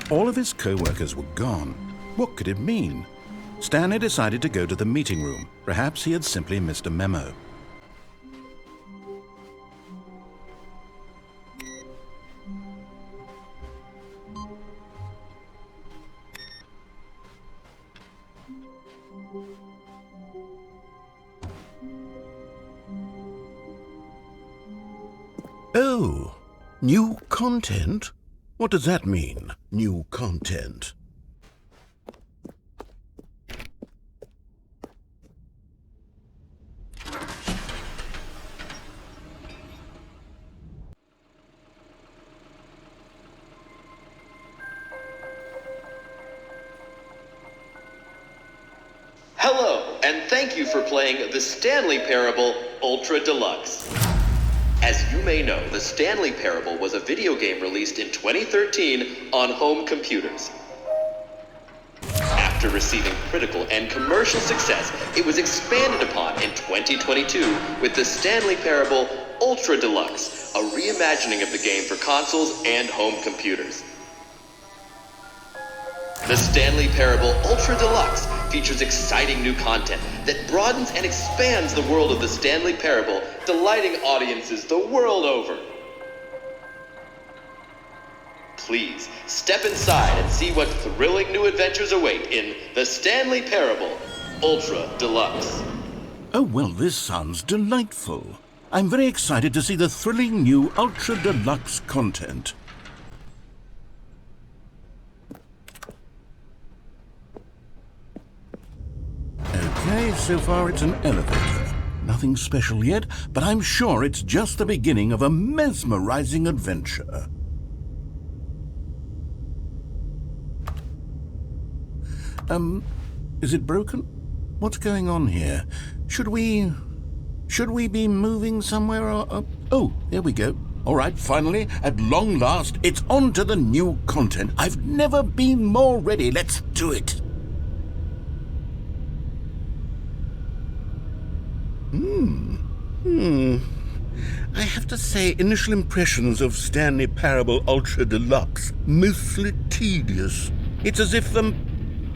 All of his co-workers were gone. What could it mean? Stanley decided to go to the meeting room. Perhaps he had simply missed a memo. Oh, new content? What does that mean, new content? Hello, and thank you for playing the Stanley Parable Ultra Deluxe. As you may know, the Stanley Parable was a video game released in 2013 on home computers. After receiving critical and commercial success, it was expanded upon in 2022 with the Stanley Parable Ultra Deluxe, a reimagining of the game for consoles and home computers. The Stanley Parable Ultra Deluxe features exciting new content that broadens and expands the world of the Stanley Parable, delighting audiences the world over. Please, step inside and see what thrilling new adventures await in the Stanley Parable Ultra Deluxe. Oh, well, this sounds delightful. I'm very excited to see the thrilling new Ultra Deluxe content. Okay, so far it's an elevator. Nothing special yet, but I'm sure it's just the beginning of a mesmerizing adventure. Is it broken? What's going on here? Should we be moving somewhere or... Oh, there we go. All right, finally, at long last, it's on to the new content. I've never been more ready. Let's do it. I have to say, initial impressions of Stanley Parable Ultra Deluxe, mostly tedious. It's as if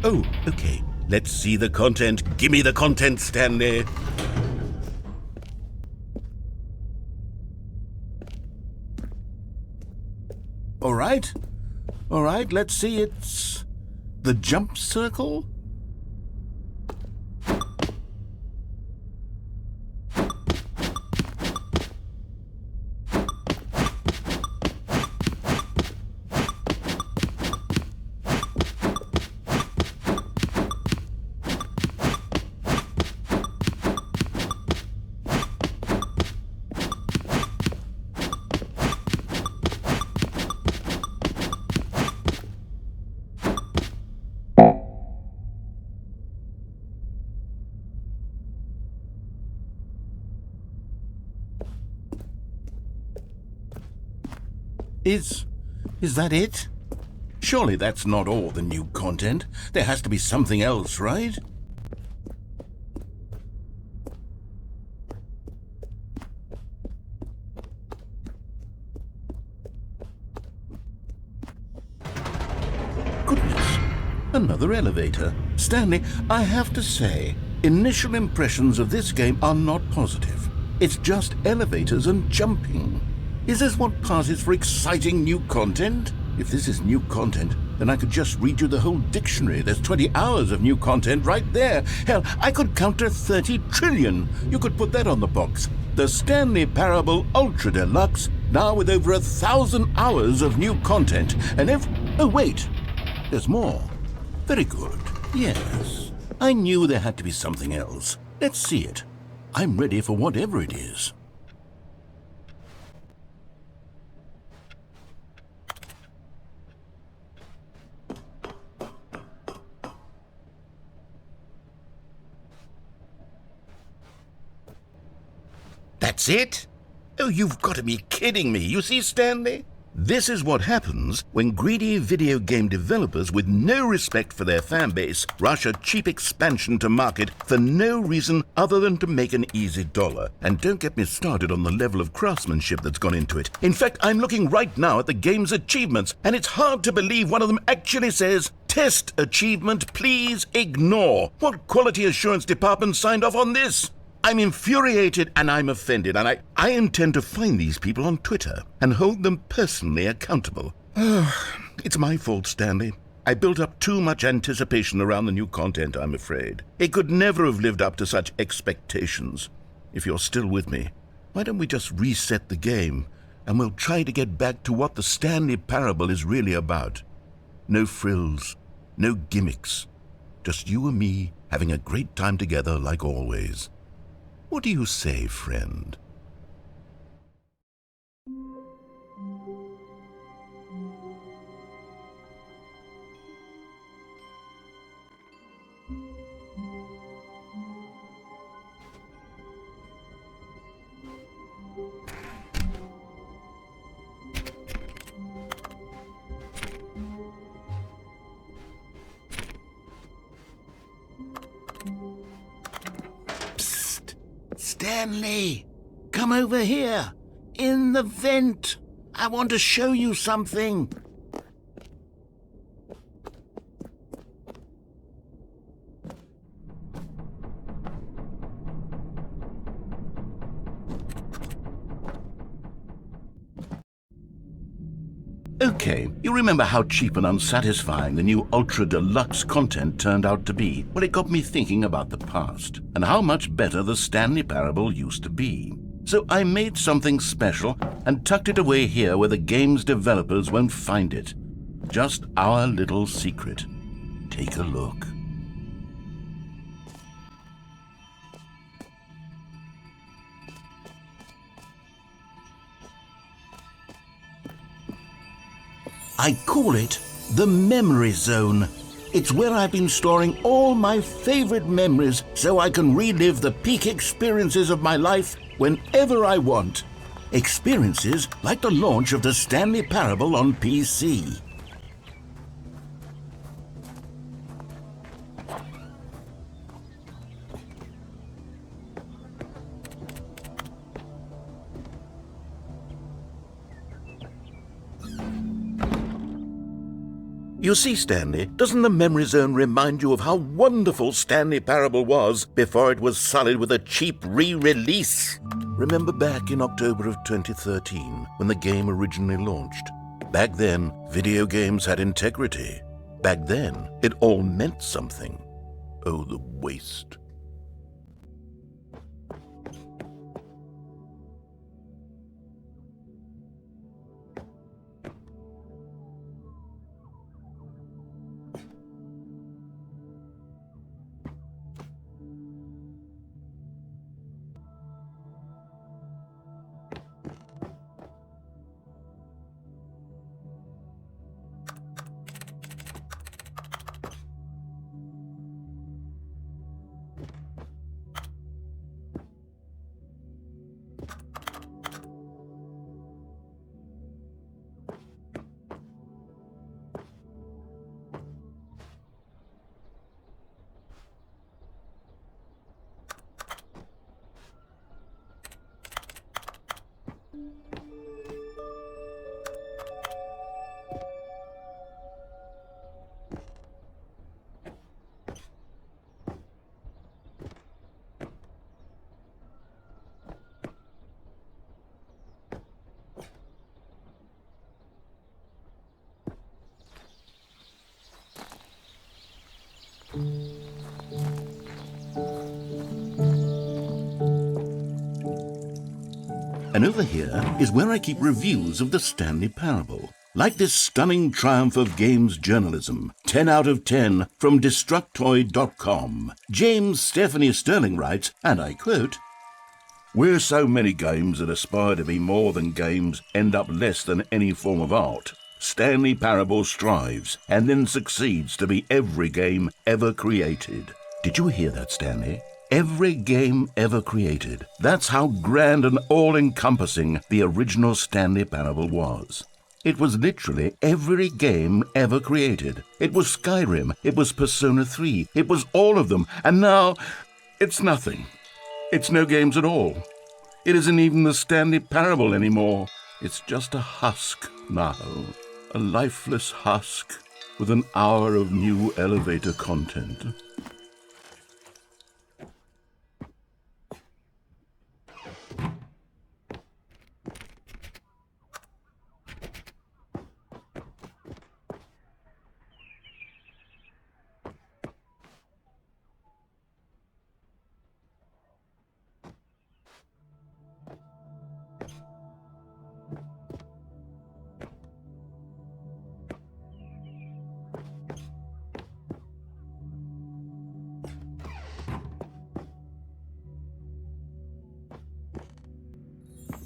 Oh, okay. Let's see the content. Give me the content, Stanley. All right, let's see. It's the jump circle. Is that it? Surely that's not all the new content. There has to be something else, right? Goodness, another elevator. Stanley, I have to say, initial impressions of this game are not positive. It's just elevators and jumping. Is this what passes for exciting new content? If this is new content, then I could just read you the whole dictionary. There's 20 hours of new content right there. Hell, I could count to 30 trillion. You could put that on the box. The Stanley Parable Ultra Deluxe, now with over 1,000 hours of new content. And oh, wait, there's more. Very good. Yes, I knew there had to be something else. Let's see it. I'm ready for whatever it is. That's it? Oh, you've got to be kidding me. You see, Stanley? This is what happens when greedy video game developers with no respect for their fanbase rush a cheap expansion to market for no reason other than to make an easy dollar. And don't get me started on the level of craftsmanship that's gone into it. In fact, I'm looking right now at the game's achievements, and it's hard to believe one of them actually says, "Test achievement, please ignore." What quality assurance department signed off on this? I'm infuriated and I'm offended, and I intend to find these people on Twitter and hold them personally accountable. It's my fault, Stanley. I built up too much anticipation around the new content, I'm afraid. It could never have lived up to such expectations. If you're still with me, why don't we just reset the game and we'll try to get back to what the Stanley Parable is really about. No frills, no gimmicks. Just you and me having a great time together like always. What do you say, friend? Stanley, come over here. In the vent. I want to show you something. Okay, you remember how cheap and unsatisfying the new Ultra Deluxe content turned out to be? Well, it got me thinking about the past and how much better the Stanley Parable used to be. So I made something special and tucked it away here where the game's developers won't find it. Just our little secret. Take a look. I call it the Memory Zone. It's where I've been storing all my favorite memories so I can relive the peak experiences of my life whenever I want. Experiences like the launch of the Stanley Parable on PC. You see, Stanley, doesn't the Memory Zone remind you of how wonderful Stanley Parable was before it was sullied with a cheap re-release? Remember back in October of 2013, when the game originally launched? Back then, video games had integrity. Back then, it all meant something. Oh, the waste. And over here is where I keep reviews of the Stanley Parable. Like this stunning triumph of games journalism, 10 out of 10 from Destructoid.com. James Stephanie Sterling writes, and I quote, "Where so many games that aspire to be more than games end up less than any form of art, Stanley Parable strives and then succeeds to be every game ever created." Did you hear that, Stanley? Every game ever created. That's how grand and all-encompassing the original Stanley Parable was. It was literally every game ever created. It was Skyrim, it was Persona 3, it was all of them, and now it's nothing. It's no games at all. It isn't even the Stanley Parable anymore. It's just a husk now, a lifeless husk with an hour of new elevator content.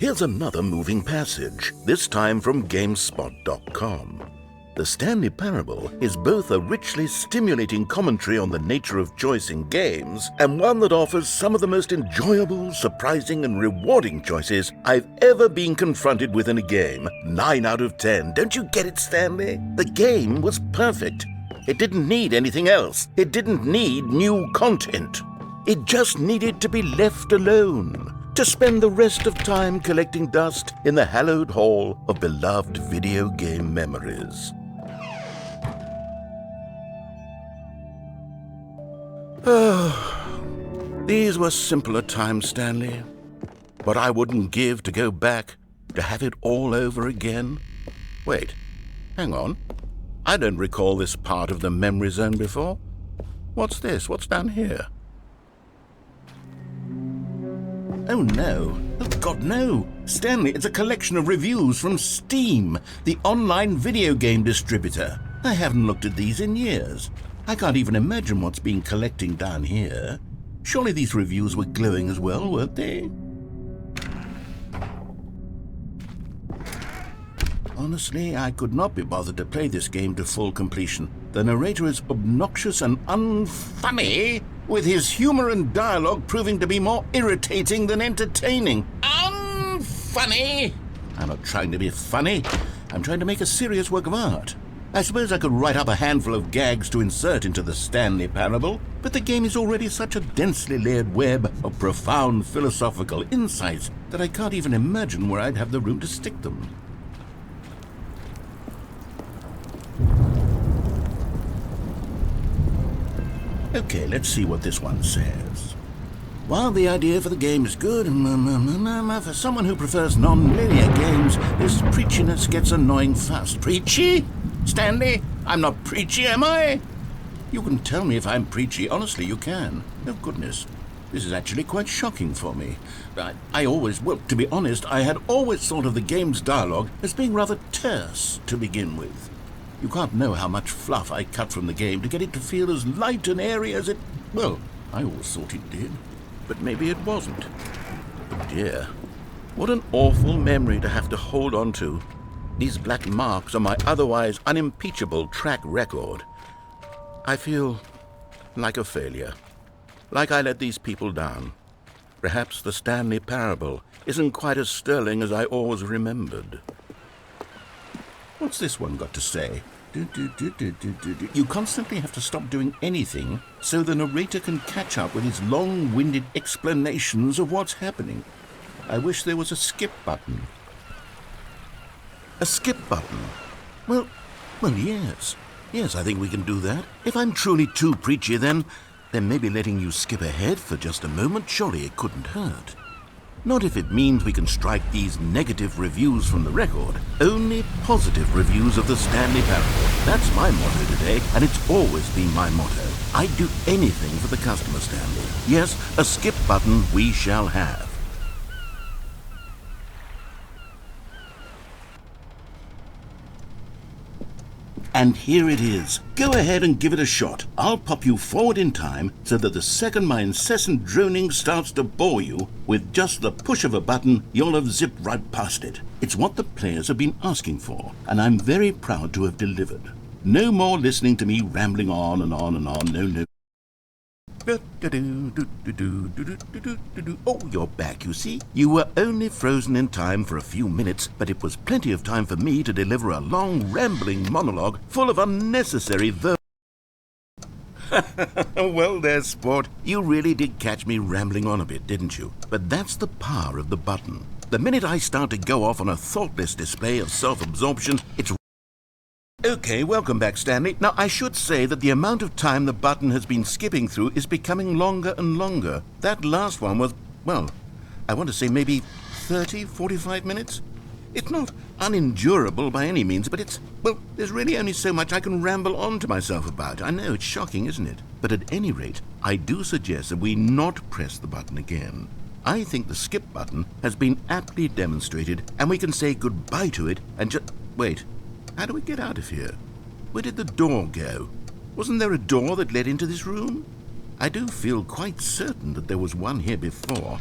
Here's another moving passage, this time from GameSpot.com. The Stanley Parable is both a richly stimulating commentary on the nature of choice in games and one that offers some of the most enjoyable, surprising, and rewarding choices I've ever been confronted with in a game. 9 out of 10. Don't you get it, Stanley? The game was perfect. It didn't need anything else. It didn't need new content. It just needed to be left alone, to spend the rest of time collecting dust in the hallowed hall of beloved video game memories. These were simpler times, Stanley. What I wouldn't give to go back, to have it all over again. Wait, hang on. I don't recall this part of the memory zone before. What's this? What's down here? Oh no. Oh God, no. Stanley, it's a collection of reviews from Steam, the online video game distributor. I haven't looked at these in years. I can't even imagine what's been collecting down here. Surely these reviews were glowing as well, weren't they? Honestly, I could not be bothered to play this game to full completion. The narrator is obnoxious and unfunny, with his humor and dialogue proving to be more irritating than entertaining. Unfunny! I'm not trying to be funny. I'm trying to make a serious work of art. I suppose I could write up a handful of gags to insert into the Stanley Parable, but the game is already such a densely layered web of profound philosophical insights that I can't even imagine where I'd have the room to stick them. Okay, let's see what this one says. While the idea for the game is good, for someone who prefers non-linear games, this preachiness gets annoying fast. Preachy? Stanley, I'm not preachy, am I? You can tell me if I'm preachy. Honestly, you can. Oh, goodness. This is actually quite shocking for me. To be honest, I had always thought of the game's dialogue as being rather terse to begin with. You can't know how much fluff I cut from the game to get it to feel as light and airy as it... Well, I always thought it did. But maybe it wasn't. Oh dear. What an awful memory to have to hold on to. These black marks on my otherwise unimpeachable track record. I feel like a failure. Like I let these people down. Perhaps the Stanley Parable isn't quite as sterling as I always remembered. What's this one got to say? You constantly have to stop doing anything so the narrator can catch up with his long-winded explanations of what's happening. I wish there was a skip button. A skip button? Well, yes. Yes, I think we can do that. If I'm truly too preachy, then maybe letting you skip ahead for just a moment, surely it couldn't hurt. Not if it means we can strike these negative reviews from the record. Only positive reviews of the Stanley Parable. That's my motto today, and it's always been my motto. I'd do anything for the customer, Stanley. Yes, a skip button we shall have. And here it is. Go ahead and give it a shot. I'll pop you forward in time so that the second my incessant droning starts to bore you, with just the push of a button, you'll have zipped right past it. It's what the players have been asking for, and I'm very proud to have delivered. No more listening to me rambling on and on and on. No. Oh, you're back, you see. You were only frozen in time for a few minutes, but it was plenty of time for me to deliver a long, rambling monologue full of unnecessary Well, there's sport. You really did catch me rambling on a bit, didn't you? But that's the power of the button. The minute I start to go off on a thoughtless display of self-absorption, it's... Okay, welcome back, Stanley. Now, I should say that the amount of time the button has been skipping through is becoming longer and longer. That last one was, well, I want to say maybe 30, 45 minutes? It's not unendurable by any means, but it's, well, there's really only so much I can ramble on to myself about. I know, it's shocking, isn't it? But at any rate, I do suggest that we not press the button again. I think the skip button has been aptly demonstrated, and we can say goodbye to it and just... Wait, how do we get out of here? Where did the door go? Wasn't there a door that led into this room? I do feel quite certain that there was one here before.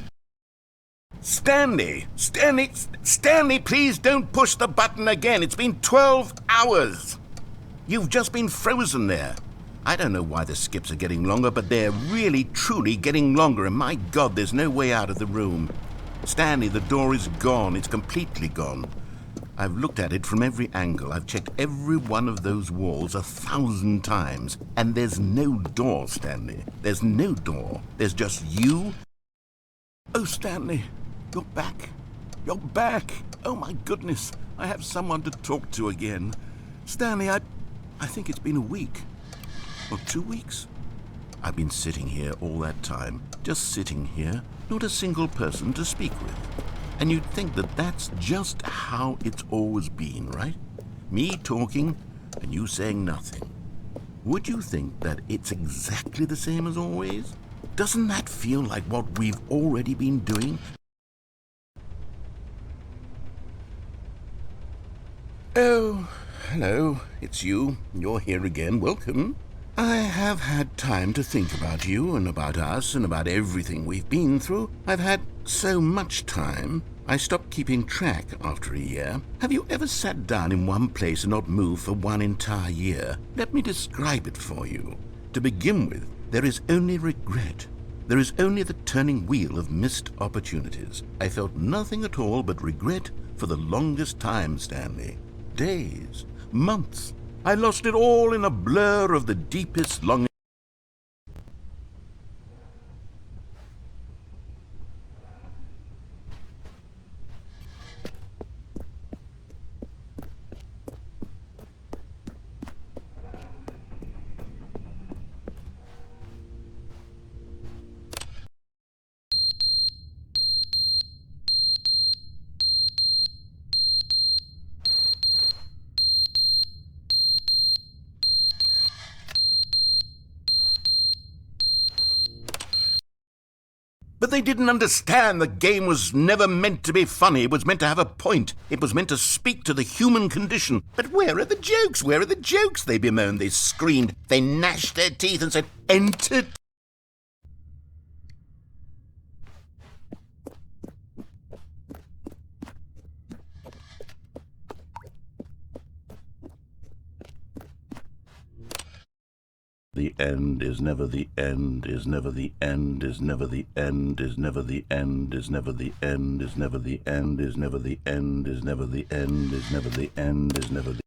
Stanley, please don't push the button again. It's been 12 hours. You've just been frozen there. I don't know why the skips are getting longer, but they're really, truly getting longer, and my God, there's no way out of the room. Stanley, the door is gone. It's completely gone. I've looked at it from every angle. I've checked every one of those walls 1,000 times, and there's no door, Stanley. There's no door. There's just you. Oh, Stanley. You're back. You're back. Oh, my goodness. I have someone to talk to again. Stanley, I think it's been a week. Or 2 weeks. I've been sitting here all that time. Just sitting here. Not a single person to speak with. And you'd think that that's just how it's always been, right? Me talking and you saying nothing. Would you think that it's exactly the same as always? Doesn't that feel like what we've already been doing? Oh, hello, it's you. You're here again. Welcome. I have had time to think about you and about us and about everything we've been through. I've had so much time. I stopped keeping track after a year. Have you ever sat down in one place and not moved for one entire year? Let me describe it for you. To begin with, there is only regret. There is only the turning wheel of missed opportunities. I felt nothing at all but regret for the longest time, Stanley. Days, months. I lost it all in a blur of the deepest longing. But they didn't understand the game was never meant to be funny. It was meant to have a point. It was meant to speak to the human condition. But where are the jokes? Where are the jokes? They bemoaned, they screamed, they gnashed their teeth and said, "Enter." The end is never the end, is never the end, is never the end, is never the end, is never the end, is never the end, is never the end, is never the end, is never the end, is never the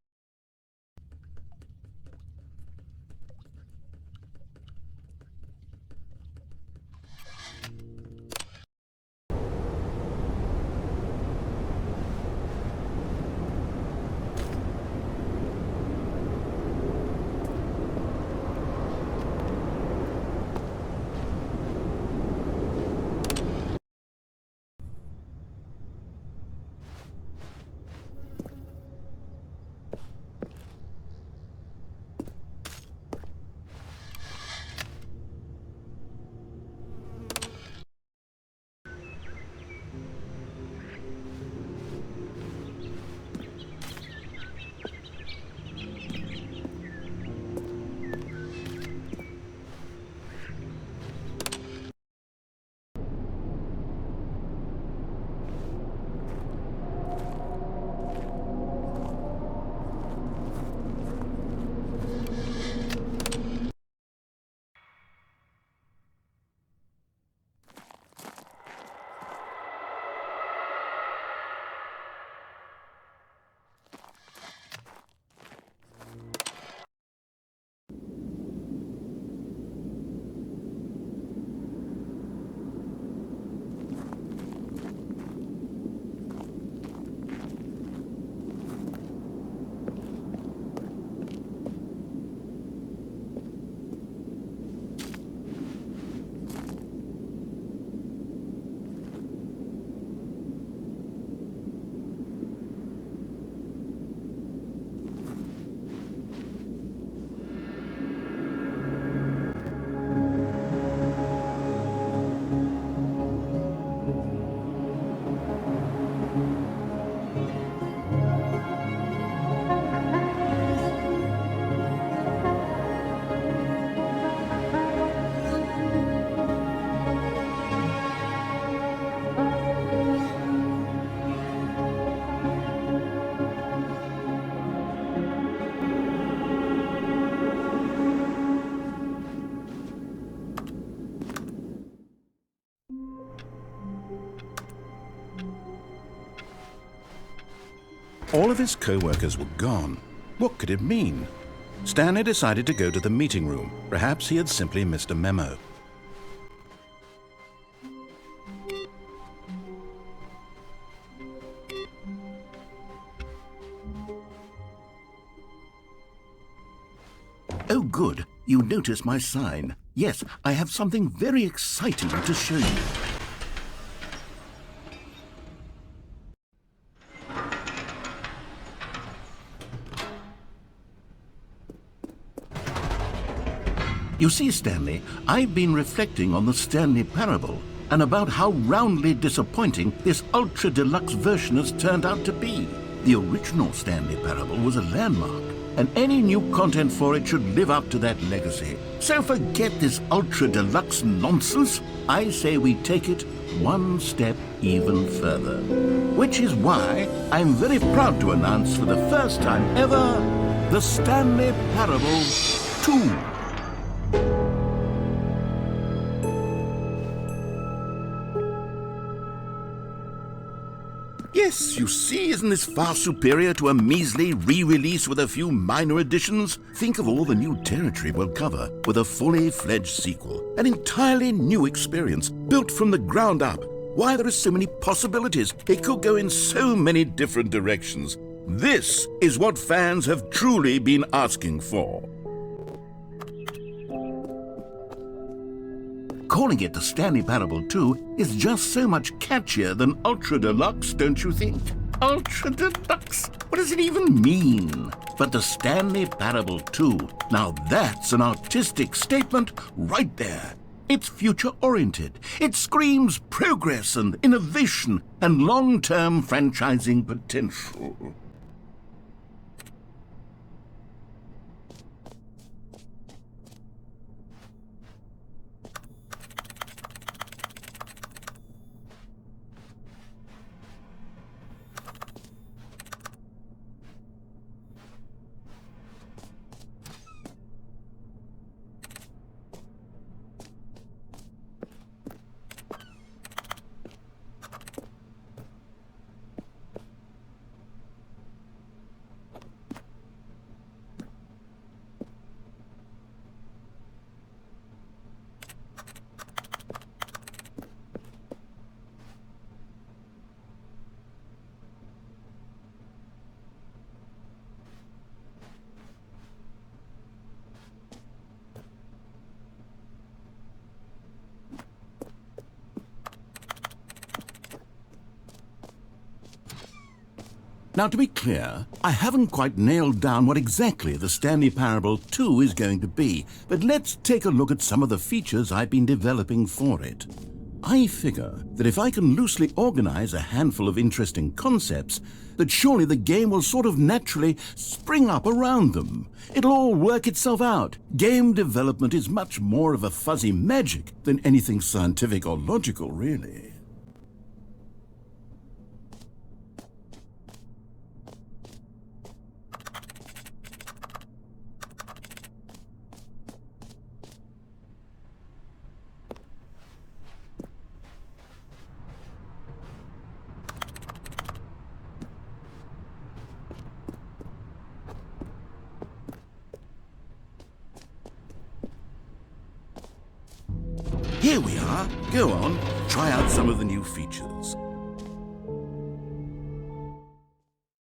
All of his co-workers were gone. What could it mean? Stanley decided to go to the meeting room. Perhaps he had simply missed a memo. Oh, good. You noticed my sign. Yes, I have something very exciting to show you. You see, Stanley, I've been reflecting on the Stanley Parable and about how roundly disappointing this ultra deluxe version has turned out to be. The original Stanley Parable was a landmark, and any new content for it should live up to that legacy. So forget this ultra deluxe nonsense. I say we take it one step even further. Which is why I'm very proud to announce for the first time ever, the Stanley Parable 2. Yes, you see, isn't this far superior to a measly re-release with a few minor additions? Think of all the new territory we'll cover with a fully fledged sequel. An entirely new experience, built from the ground up. Why, there are so many possibilities. It could go in so many different directions. This is what fans have truly been asking for. Calling it the Stanley Parable 2 is just so much catchier than Ultra Deluxe, don't you think? Ultra Deluxe? What does it even mean? But the Stanley Parable 2, now that's an artistic statement right there. It's future-oriented. It screams progress and innovation and long-term franchising potential. Now, to be clear, I haven't quite nailed down what exactly the Stanley Parable 2 is going to be, but let's take a look at some of the features I've been developing for it. I figure that if I can loosely organize a handful of interesting concepts, that surely the game will sort of naturally spring up around them. It'll all work itself out. Game development is much more of a fuzzy magic than anything scientific or logical, really. Here we are. Go on, try out some of the new features.